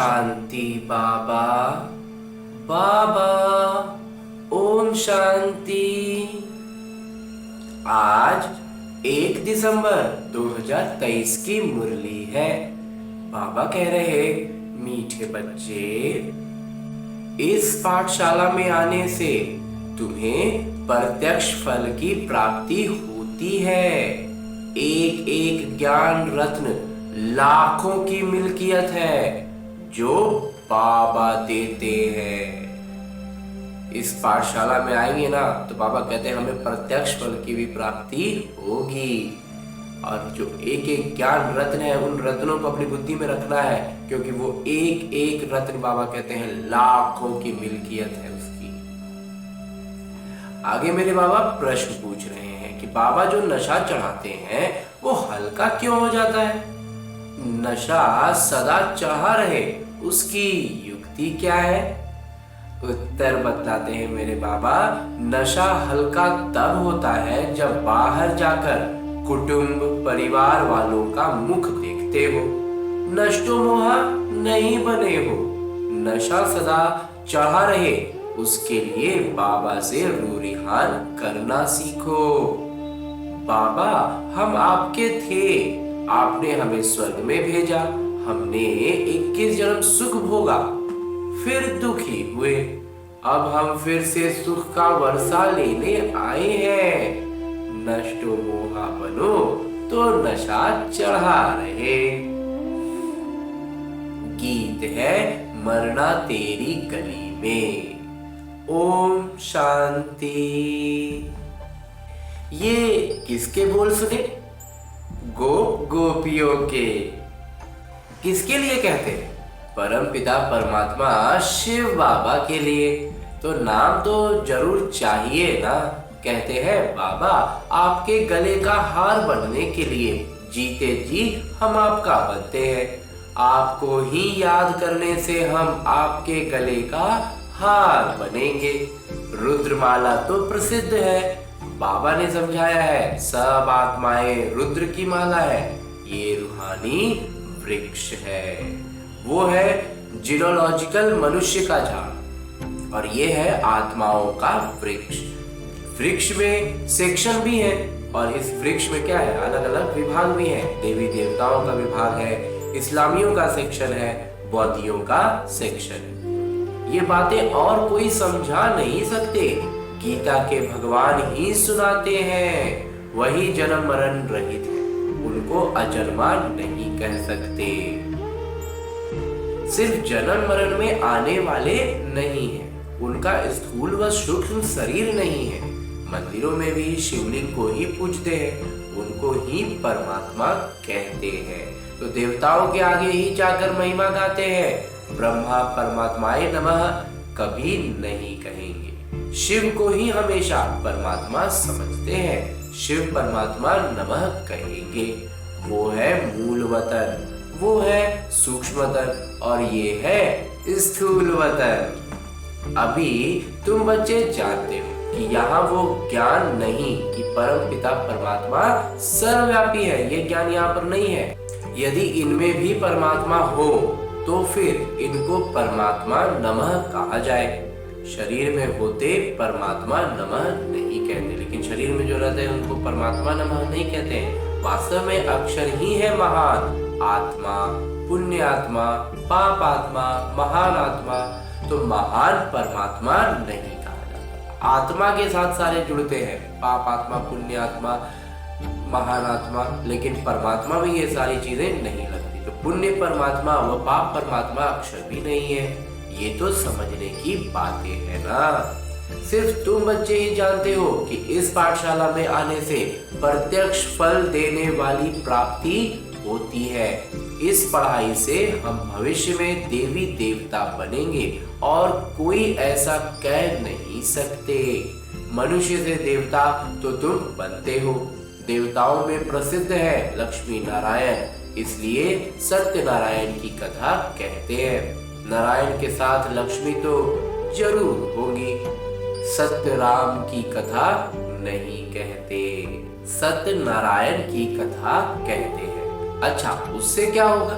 शांति बाबा। बाबा ओम शांति। आज 1 दिसंबर 2023 की मुरली है। बाबा कह रहे, मीठे बच्चे, इस पाठशाला में आने से तुम्हें प्रत्यक्ष फल की प्राप्ति होती है। एक एक ज्ञान रत्न लाखों की मिल्कियत है जो बाबा देते हैं। इस पाठशाला में आएंगे ना तो बाबा कहते हैं हमें प्रत्यक्ष फल की भी प्राप्ति होगी। और जो एक एक ज्ञान रत्न है उन रत्नों को अपनी बुद्धि में रखना है, क्योंकि वो एक एक रत्न बाबा कहते हैं लाखों की मिल्कियत है उसकी। आगे मेरे बाबा प्रश्न पूछ रहे हैं कि बाबा जो नशा चढ़ाते हैं वो हल्का क्यों हो जाता है? नशा सदा चढ़ा रहे उसकी युक्ति क्या है? उत्तर बताते हैं मेरे बाबा, नशा हल्का तब होता है जब बाहर जाकर कुटुंब परिवार वालों का मुख देखते हो, नष्टो मोहा नहीं बने हो। नशा सदा चढ़ा रहे उसके लिए बाबा से रूरिहान करना सीखो। बाबा हम आपके थे, आपने हमें स्वर्ग में भेजा, हमने 21 जन्म सुख भोगा, फिर दुखी हुए, अब हम फिर से सुख का वर्षा लेने आए हैं। नष्टो मोहा बनो तो नशा चढ़ा रहे। गीत है मरना तेरी गली में। ओम शांति। ये किसके बोल सुने? गोपियों के। किसके लिए कहते हैं? परम पिता परमात्मा शिव बाबा के लिए। तो नाम तो जरूर चाहिए ना। कहते हैं बाबा आपके गले का हार बनने के लिए जीते जी हम आपका बनते हैं। आपको ही याद करने से हम आपके गले का हार बनेंगे। रुद्रमाला तो प्रसिद्ध है, बाबा ने समझाया है, सब आत्माएं रुद्र की माला है। ये रूहानी वृक्ष है, वो है जिनोलॉजिकल मनुष्य का झाड़, और ये है आत्माओं का वृक्ष। वृक्ष में सेक्शन भी है, और इस वृक्ष में क्या है, अलग अलग विभाग भी हैं। देवी देवताओं का विभाग है, इस्लामियों का सेक्शन है, बौद्धियों का सेक्शन है। ये बातें और कोई समझा नहीं सकते, गीता के भगवान ही सुनाते हैं। वही जन्म मरण रहित है, उनको अजन्मा नहीं कह सकते। सिर्फ जन्म मरण में आने वाले नहीं है, उनका स्थूल व सूक्ष्म शरीर नहीं है। मंदिरों में भी शिवलिंग को ही पूजते हैं, उनको ही परमात्मा कहते हैं। तो देवताओं के आगे ही जाकर महिमा गाते हैं, ब्रह्मा परमात्माए नमः कभी नहीं कहेंगे। शिव को ही हमेशा परमात्मा समझते हैं, शिव परमात्मा नमः कहेंगे। वो है मूल वतन, वो है सूक्ष्म वतन, और ये है स्थूल वतन। अभी तुम बच्चे जानते हो कि यहाँ वो ज्ञान नहीं कि परम पिता परमात्मा सर्वव्यापी है, ये ज्ञान यहाँ पर नहीं है। यदि इनमें भी परमात्मा हो तो फिर इनको परमात्मा नमः कहा जाए। शरीर में होते परमात्मा नमः नहीं कहते, लेकिन शरीर में जो रहते हैं उनको परमात्मा नमः नहीं कहते हैं। वास्तव में अक्षर ही है महान आत्मा, पुण्य आत्मा, पाप आत्मा, महान आत्मा। तो महान परमात्मा नहीं कहा जाता। आत्मा के साथ सारे जुड़ते हैं, पाप आत्मा, पुण्य आत्मा, महान आत्मा, लेकिन परमात्मा में ये सारी चीजें नहीं लगती। तो पुण्य परमात्मा व पाप परमात्मा अक्षर भी नहीं है। ये तो समझने की बातें है ना। सिर्फ तुम बच्चे ही जानते हो कि इस पाठशाला में आने से प्रत्यक्ष फल देने वाली प्राप्ति होती है। इस पढ़ाई से हम भविष्य में देवी देवता बनेंगे और कोई ऐसा कह नहीं सकते। मनुष्य से देवता तो तुम बनते हो। देवताओं में प्रसिद्ध है लक्ष्मी नारायण, इसलिए सत्यनारायण की कथा कहते हैं। नारायण के साथ लक्ष्मी तो जरूर होगी। सत्य राम की कथा नहीं कहते, सत्य नारायण की कथा कहते हैं। अच्छा, उससे क्या होगा?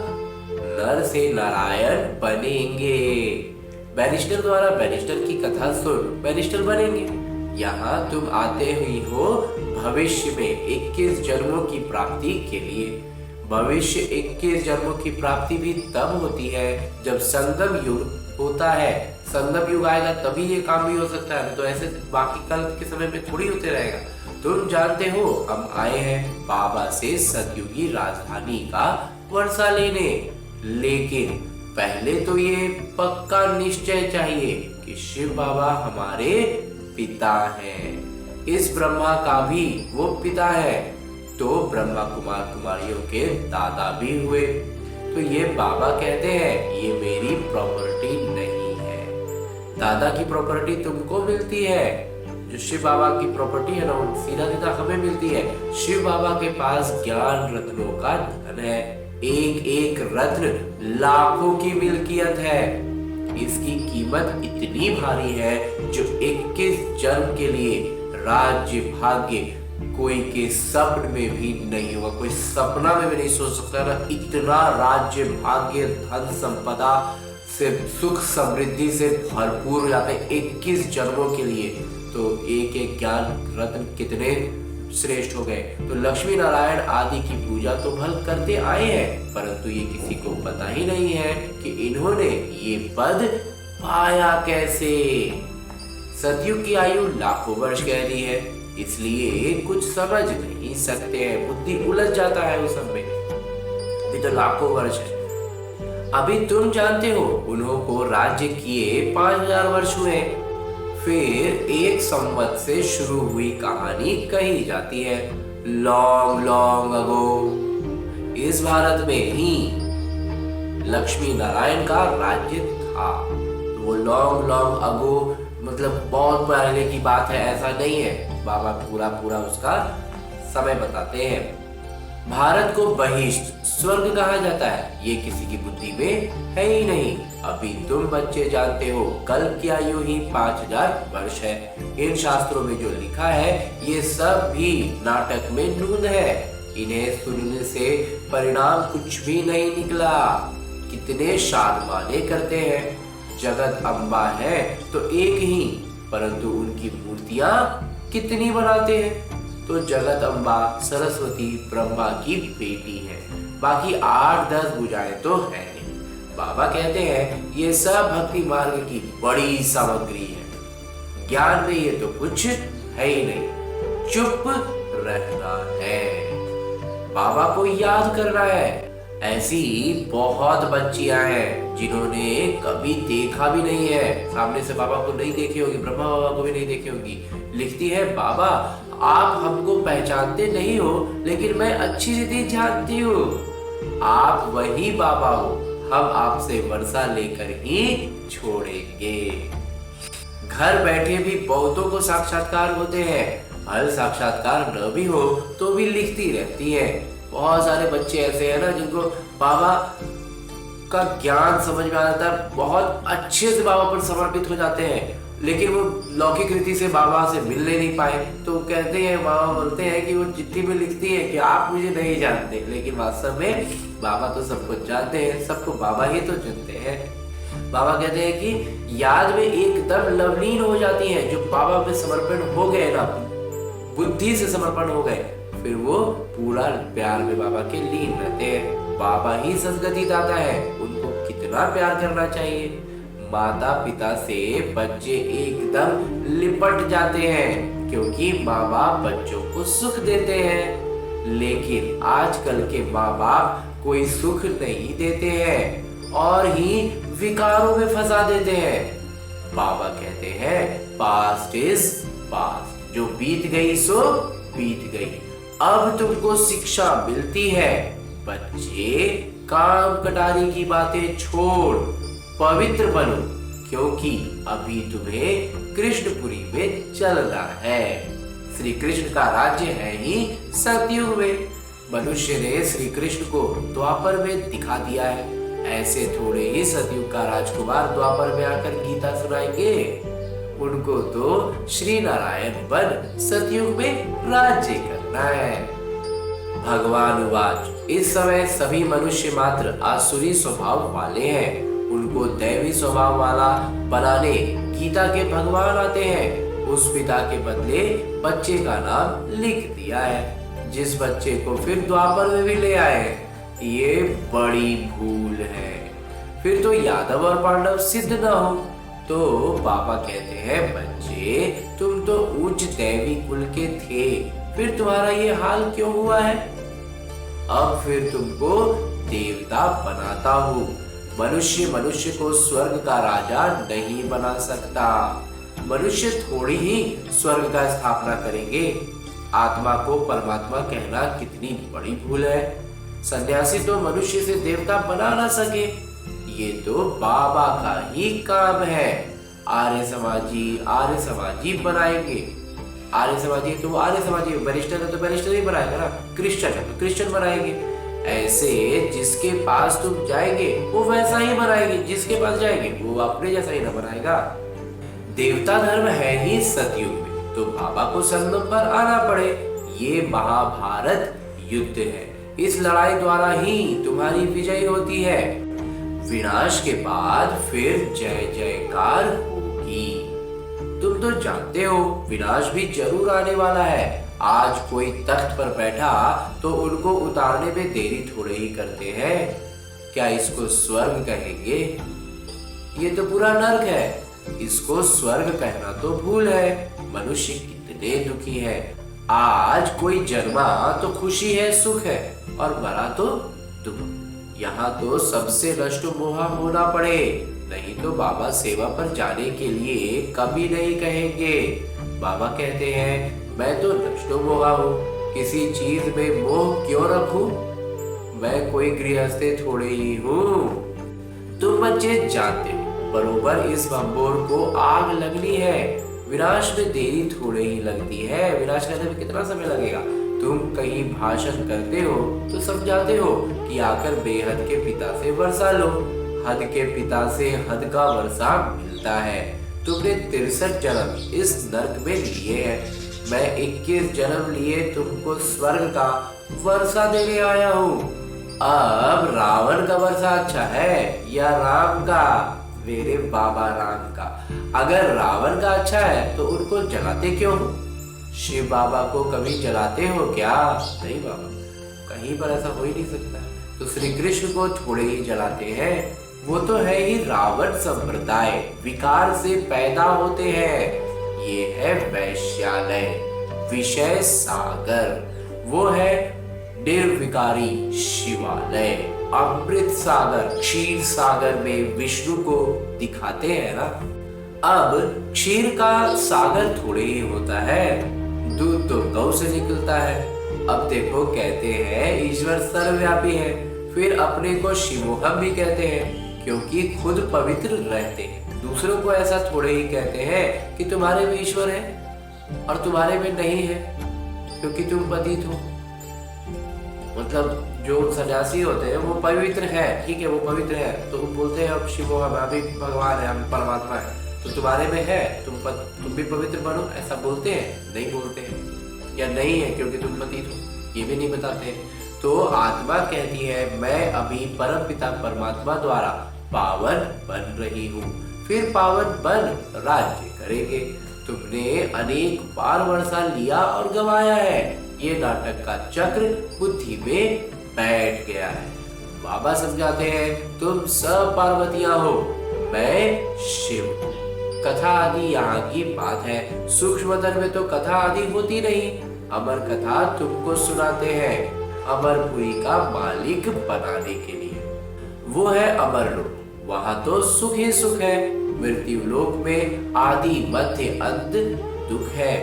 नर से नारायण बनेंगे। बैरिस्टर द्वारा बैरिस्टर की कथा सुन बैरिस्टर बनेंगे। यहाँ तुम आते ही हो भविष्य में 21 जन्मों की प्राप्ति के लिए। भविष्य 21 जन्मों की प्राप्ति भी तब होती है जब संगम युग होता है। संगम युग आएगा तभी ये काम भी हो सकता है, तो ऐसे बाकी कल के समय में थोड़ी होते रहेगा। तुम जानते हो हम आए हैं बाबा से सतयुगी राजधानी का वर्षा लेने, लेकिन पहले तो ये पक्का निश्चय चाहिए कि शिव बाबा हमारे पिता हैं। इस ब्रह्मा का भी वो पिता है, तो ब्रह्मा कुमार कुमारियों के दादा भी हुए। तो ये बाबा कहते हैं ये मेरी प्रॉपर्टी नहीं है। दादा की प्रॉपर्टी तुमको मिलती है, जो शिव बाबा की प्रॉपर्टी है ना वो सीधा सीधा हमें मिलती है। शिव बाबा के पास ज्ञान रत्नों का धन है। एक एक रत्न लाखों की मिल्कियत है। इसकी कीमत इतनी भारी है जो 21 जन्म के लिए राज्य भाग्य कोई के सपन में भी नहीं होगा। कोई सपना में भी नहीं सोच सकता ना, इतना राज्य भाग्य धन संपदा से सुख समृद्धि से भरपूर हो जाते हैं 21 जन्मों के लिए। तो एक एक ज्ञान रत्न कितने श्रेष्ठ हो गए। तो लक्ष्मी नारायण आदि की पूजा तो भल करते आए हैं, परंतु ये किसी को पता ही नहीं है कि इन्होंने ये पद पाया कैसे। सतयुग की आयु लाखों वर्ष कह दी है, इसलिए कुछ समझ नहीं सकते हैं, बुद्धि उलझ जाता है उस सब में। अभी तो लाखों वर्ष है। अभी तुम जानते हो उन्होंने राज्य किए 5000 वर्ष हुए। फिर एक संवत से शुरू हुई कहानी कही जाती है। लॉन्ग लॉन्ग अगो इस भारत में ही लक्ष्मी नारायण का राज्य था। तो वो लॉन्ग लॉन्ग अगो मतलब बहुत पहले की बात है ऐसा नहीं है। बाबा पूरा पूरा उसका समय बताते हैं। भारत को बहिष्ठ स्वर्ग कहा जाता है, ये किसी की बुद्धि में है ही नहीं। अभी तुम बच्चे जानते हो कल की आयु ही 5000 वर्ष है। इन शास्त्रों में जो लिखा है ये सब भी नाटक में नून है। इन्हें सुनने से परिणाम कुछ भी नहीं निकला। कितने शादमाने करते हैं। जगत अम्बा है तो एक ही, परंतु उनकी मूर्तियां कितनी बनाते हैं। तो जगत अम्बा सरस्वती ब्रह्मा की बेटी है, बाकी 8-10 भुजाएं तो है नहीं। बाबा कहते हैं ये सब भक्ति मार्ग की बड़ी सामग्री है। ज्ञान में ये तो कुछ है ही नहीं, चुप रहना है, बाबा को याद करना है। ऐसी बहुत बच्चियां हैं जिन्होंने कभी देखा भी नहीं है, सामने से बाबा को नहीं देखी होगी, ब्रह्मा बाबा को भी नहीं देखी होगी। लिखती है बाबा आप हमको पहचानते नहीं हो, लेकिन मैं अच्छी रीति जानती हूँ। आप वही बाबा हो, हम आपसे वर्षा लेकर ही छोड़ेंगे। घर बैठे भी बहुतों को साक्षात्कार होते हैं, हर साक्षात्कार न भी हो तो भी लिखती रहती है। बहुत सारे बच्चे ऐसे हैं ना जिनको बाबा का ज्ञान समझ में आता है, बहुत अच्छे से बाबा पर समर्पित हो जाते हैं, लेकिन वो लौकिक रीति से बाबा से मिलने नहीं पाए। तो कहते हैं बाबा बोलते हैं कि वो चिट्ठी में लिखती है कि आप मुझे नहीं जानते, लेकिन वास्तव में बाबा तो सबको जानते हैं, सबको बाबा ही तो जानते हैं। बाबा कहते हैं कि याद में एकदम लवलीन हो जाती है। जो बाबा में समर्पण हो गए ना, बुद्धि से समर्पण हो गए, फिर वो पूरा प्यार में बाबा के लीन रहते हैं। बाबा ही सद्गति दाता है, उनको कितना प्यार करना चाहिए। माता पिता से बच्चे एकदम लिपट जाते हैं, क्योंकि माँ बाप बच्चों को सुख देते हैं। लेकिन आजकल के माँ बाप कोई सुख नहीं देते हैं और ही विकारों में फंसा देते हैं। बाबा कहते हैं पास्ट इज पास्ट, जो बीत गई सो बीत गई। अब तुमको शिक्षा मिलती है, बच्चे काम कटारी की बातें छोड़ पवित्र बनो, क्योंकि अभी तुम्हें कृष्णपुरी में चलना है। श्री कृष्ण का राज्य है ही सतयुग में। मनुष्य ने श्री कृष्ण को द्वापर में दिखा दिया है, ऐसे थोड़े ही सतयुग का राजकुमार द्वापर में आकर गीता सुनाएंगे। उनको तो श्री नारायण बन सतयुग में राज्य करना है। भगवान उवाच, इस समय सभी मनुष्य मात्र आसुरी स्वभाव वाले हैं। उनको दैवी स्वभाव वाला बनाने गीता के भगवान आते हैं। उस पिता के बदले बच्चे का नाम लिख दिया है, जिस बच्चे को फिर द्वापर में भी ले आए। ये बड़ी भूल है। फिर तो यादव और पांडव सिद्ध न हो। तो पापा कहते हैं, बच्चे तुम तो उच्च दैवी कुल के थे, फिर तुम्हारा ये हाल क्यों हुआ है? अब फिर तुमको देवता बनाता हूँ। मनुष्य मनुष्य को स्वर्ग का राजा नहीं बना सकता। मनुष्य थोड़ी ही स्वर्ग का स्थापना करेंगे। आत्मा को परमात्मा कहना कितनी बड़ी भूल है। सन्यासी तो मनुष्य से देवता बना ना सके। ये तो बाबा का ही काम है। आर्य समाजी बनाएंगे। आर्य समाजी तो आर्य समाजी, बैरिस्टर है तो बैरिस्टर ही बनाएगा ना, क्रिश्चियन है तो क्रिश्चियन बनाएंगे। ऐसे जिसके पास तुम जाएंगे वो वैसा ही बनाएंगे, जिसके पास जाएंगे वो अपने जैसा ही ना बनाएगा। देवता धर्म है ही सतयुग में, तो बाबा को संगम पर आना पड़े। ये महाभारत युद्ध है। इस लड़ाई द्वारा ही तुम्हारी विजय होती है। विनाश के बाद फिर जय जयकार होगी। तुम तो जानते हो विनाश भी जरूर आने वाला है। आज कोई तख्त पर बैठा तो उनको उतारने में देरी थोड़े ही करते हैं। क्या इसको स्वर्ग कहेंगे? ये तो पूरा नर्क है। इसको स्वर्ग कहना तो भूल है। मनुष्य कितने दुखी है। आज कोई जन्मा तो खुशी है, सुख है, और मरा तो दुख। यहाँ तो सबसे नष्ट मोहा होना पड़े, नहीं तो बाबा सेवा पर जाने के लिए कभी नहीं कहेंगे। बाबा कहते हैं, मैं तो नष्टो मोहा हूँ, किसी चीज में मोह क्यों रखूं? मैं कोई गृहस्थे थोड़े ही हूँ। तुम बच्चे जानते हो बरोबर इस भंबोर को आग लगनी है। विनाश में देरी थोड़े ही लगती है। विनाश करने में कितना समय लगेगा? तुम कहीं भाषण करते हो तो समझाते हो कि आकर बेहद के पिता से वर्षा लो। हद के पिता से हद का वर्षा मिलता है। तुमने 63 जन्म इस नर्क में लिए हैं। मैं 21 जन्म लिए तुमको स्वर्ग का वर्षा देने आया हूँ। अब रावण का वर्षा अच्छा है या राम का? मेरे बाबा राम का। अगर रावण का अच्छा है तो उनको जलाते क्यों? शिव बाबा को कभी जलाते हो क्या? नहीं बाबा, कहीं पर ऐसा हो ही नहीं सकता। तो श्री कृष्ण को थोड़े ही जलाते हैं। वो तो है ही रावण संप्रदाय, विकार से पैदा होते हैं। ये है वैश्यालय, विषय सागर। वो है निर्विकारी शिवालय। अमृत सागर, क्षीर सागर में विष्णु को दिखाते हैं ना। अब क्षीर का सागर थोड़े ही होता है, दूध तो गौ से निकलता है। अब देखो, कहते हैं ईश्वर सर्वव्यापी है, फिर अपने को शिवोहम भी कहते हैं क्योंकि खुद पवित्र रहते हैं। दूसरों को ऐसा थोड़े ही कहते हैं कि तुम्हारे में ईश्वर है और तुम्हारे में नहीं है क्योंकि तुम पतित हो। मतलब जो सन्यासी होते हैं वो पवित्र है, ठीक है, वो पवित्र है, तो वो बोलते हैं अब शिव अभी भगवान है, हम परमात्मा है, तो तुम्हारे में है, तुम भी पवित्र बनो, ऐसा बोलते हैं? नहीं बोलते हैं। या नहीं है क्योंकि तुम पतित हो, ये भी नहीं बताते हैं। तो आत्मा कहती है, मैं अभी परम पिता परमात्मा द्वारा पावन बन रही हूँ, फिर पावन बन राज्य करेंगे। तुमने अनेक बार वर्षा लिया और गवाया है। ये नाटक का चक्र बुद्धि में बैठ गया है। बाबा समझाते हैं, तुम सब पार्वतियां हो, मैं शिव हूँ। कथा आदि यहाँ की बात है। सूक्ष्मतर में तो कथा आदि होती नहीं। अमर कथा तुमको सुनाते हैं अमरपुरी का मालिक बनाने के लिए। वो है अमरलोक, वहां तो सुख ही सुख है। मृत्यु लोक में आदि मध्य अंत दुख है।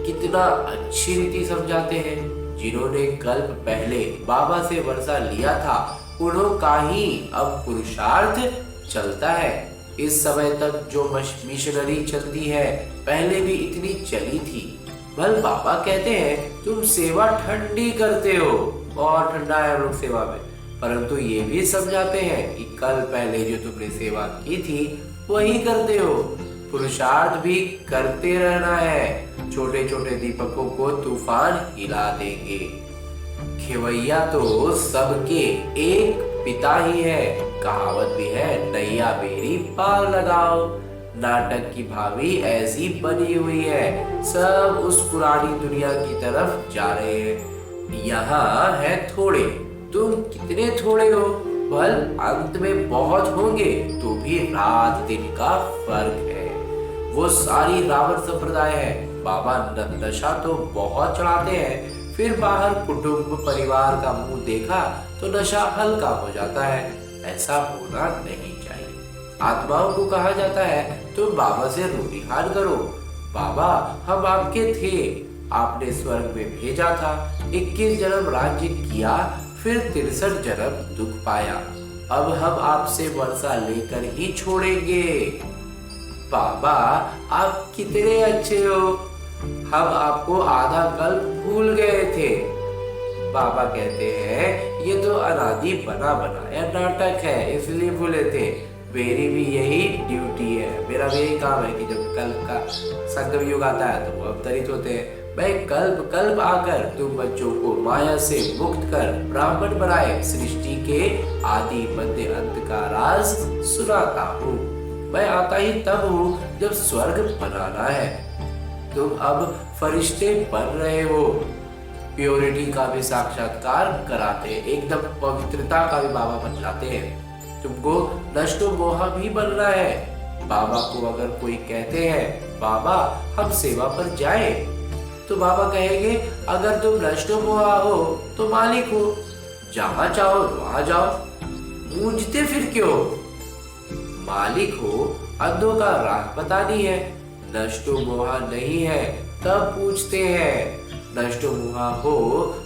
कितना अच्छी रीति समझाते हैं। जिन्होंने कल्प पहले बाबा से वर्षा लिया था, उन्हों का ही अब पुरुषार्थ चलता है। इस समय तक जो मिशनरी चलती है, पहले भी इतनी चली थी। भल बाबा कहते हैं, तुम सेवा ठंडी करते हो, और ठंडा है हम लोग सेवा में। परंतु ये भी समझाते हैं कि कल पहले जो तुमने सेवा की थी वही करते हो। पुरुषार्थ भी करते रहना है। छोटे छोटे दीपकों को तूफान हिला देंगे। खेवैया तो सबके एक पिता ही है। कहावत भी है, नैया बेरी पार लगाओ। नाटक की भावी ऐसी बनी हुई है, सब उस पुरानी दुनिया की तरफ जा रहे हैं। यहाँ है थोड़े, तुम कितने थोड़े हो, बल अंत में बहुत होंगे, तो भी रात दिन का फर्क है। वो सारी रावण संप्रदाय है। बाबा नशा तो बहुत चढ़ाते हैं, फिर बाहर कुटुंब परिवार का मुंह देखा तो नशा हल्का हो जाता है। ऐसा होना नहीं चाहिए। आत्माओं को कहा जाता है तुम बाबा से रूढ़िहार करो। बाबा हम आपके थे, आपने स्वर्ग में भेजा था, 21 जन्म राज्य किया, फिर 63 जन्म दुख पाया। अब हम आपसे वर्षा लेकर ही छोड़ेंगे। बाबा आप कितने अच्छे हो, हम आपको आधा कल्प भूल गए थे। बाबा कहते हैं ये तो अनादि बना बनाया नाटक है, इसलिए भूले थे। मेरी भी यही ड्यूटी है, मेरा भी यही काम है कि जब कल्प का संगम युग आता है तो वो अवतरित होते हैं। मैं कल्प कल्प आकर तुम बच्चों को माया से मुक्त कर ब्राह्मण बनाए सृष्टि के आदि मध्य अंत का राज सुनाता हूँ। मैं आता ही तब हूँ जब स्वर्ग बनाना है। तुम अब फरिश्ते बन रहे हो, प्योरिटी का भी साक्षात्कार कराते हैं, एकदम पवित्रता का भी बाबा बतलाते हैं। तुमको नष्ट मोह भी बनना है। बाबा को अगर कोई कहते हैं बाबा हम सेवा पर जाए, तो बाबा कहेंगे अगर तुम नष्ट मोह हो तो मालिक हो, जहां चाहो वहां जाओ, मूझते फिर क्यों। मालिक हो, अंधों का राह पता नहीं है, नष्टो मोहा नहीं है तब पूछते हैं। नष्टो मोहा हो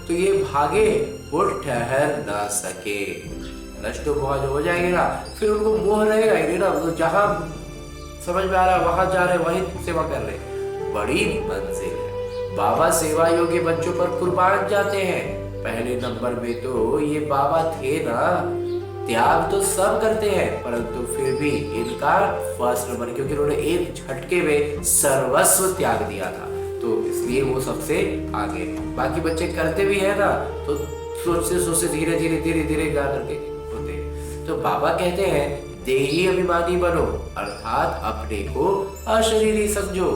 तो ये भागे, वो ठहर ना सके। नष्टो मोहा जो हो जाएंगे ना, फिर उनको मोह रहेगा ही नहीं ना, तो जहां समझ में आ रहा है वहां जा रहे, वहीं सेवा कर रहे। बड़ी मंजिल है। बाबा सेवा योग्य बच्चों पर कुर्बान जाते हैं। पहले नंबर में तो ये बाबा थे ना, त्याग तो सब करते हैं, परंतु फिर भी इनका फर्स्ट नंबर, क्योंकि उन्होंने एक झटके में सर्वस्व त्याग दिया था, तो इसलिए वो सबसे आगे। बाकी बच्चे करते भी है ना, तो सोचते सोचते धीरे धीरे धीरे धीरे गा करके होते हैं। तो बाबा कहते हैं देही अभिमानी बनो, अर्थात अपने को अशरीरी समझो।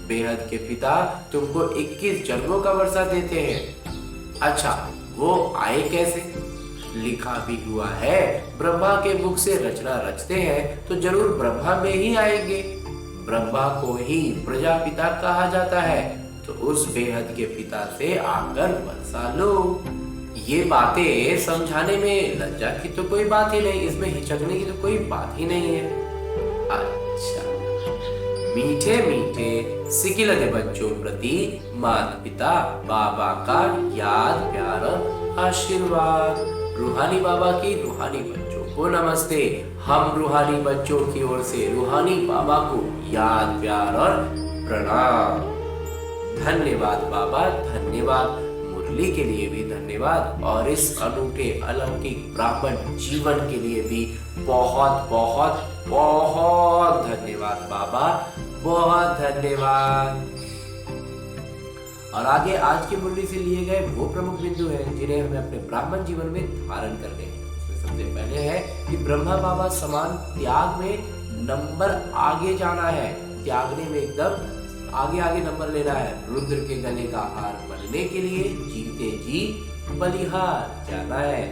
बेहद के पिता तुमको 21 जन्मों का वर्षा देते हैं। अच्छा वो आए कैसे? लिखा भी हुआ है, ब्रह्मा के मुख से रचना रचते हैं तो जरूर ब्रह्मा में ही आएंगे। ब्रह्मा को ही प्रजापिता कहा जाता है, तो उस बेहद के पिता से आकर वर्षा लो। ये बातें समझाने में लज्जा की तो कोई बात ही नहीं, इसमें हिचकने की तो कोई बात ही नहीं है। अच्छा, मीठे मीठे सिकिलते बच्चों प्रति माता पिता बाबा का याद प्यार आशीर्वाद। रूहानी बाबा की रूहानी बच्चों को नमस्ते। हम रूहानी बच्चों की ओर से रूहानी बाबा को याद प्यार और प्रणाम। धन्यवाद बाबा, धन्यवाद। मुरली के लिए भी धन्यवाद, और इस अनूठे अलौकिक ब्राह्मण जीवन के लिए भी बहुत बहुत बहुत धन्यवाद बाबा, बहुत धन्यवाद। और आगे आज की मुरली से लिए गए वो प्रमुख बिंदु हैं जिन्हें हमें अपने ब्राह्मण जीवन में धारण करने हैं। उसमें सबसे पहले है कि ब्रह्मा बाबा समान त्याग में नंबर आगे जाना है, त्यागने में एकदम आगे आगे नंबर लेना है। रुद्र के गले का हार बनने के लिए जीते जी बलिहार जाना है।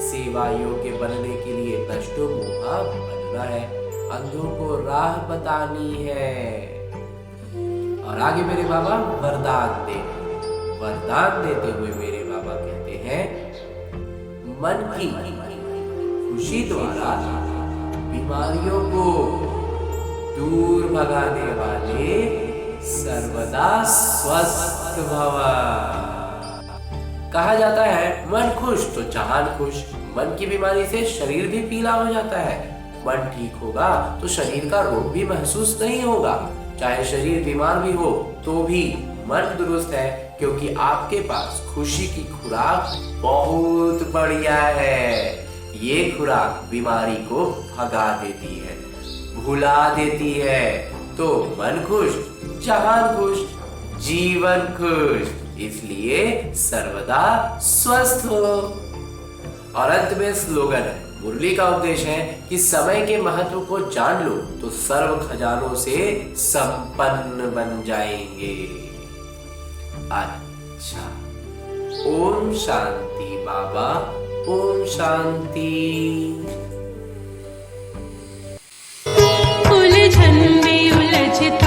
सेवा योग्य बनने के लिए नष्टो मोहा बनना है। अंधों को राह बतानी है। और आगे मेरे बाबा वरदान दे, वरदान देते हुए मेरे बाबा कहते हैं मन की खुशी द्वारा बीमारियों को दूर भगाने वाले सर्वदा स्वस्थ भवा। कहा जाता है मन खुश तो जहान खुश। मन की बीमारी से शरीर भी पीला हो जाता है। मन ठीक होगा तो शरीर का रोग भी महसूस नहीं होगा। चाहे शरीर बीमार भी हो तो भी मन दुरुस्त है, क्योंकि आपके पास खुशी की खुराक बहुत बढ़िया है। ये खुराक बीमारी को भगा देती है, भुला देती है। तो मन खुश, जहान खुश, जीवन खुश। इसलिए सर्वदा स्वस्थ हो। और अंत में स्लोगन है, मुरली का उपदेश है कि समय के महत्व को जान लो तो सर्व खजानों से संपन्न बन जाएंगे। अच्छा, ओम शांति बाबा, ओम शांति। उलझन में उलझते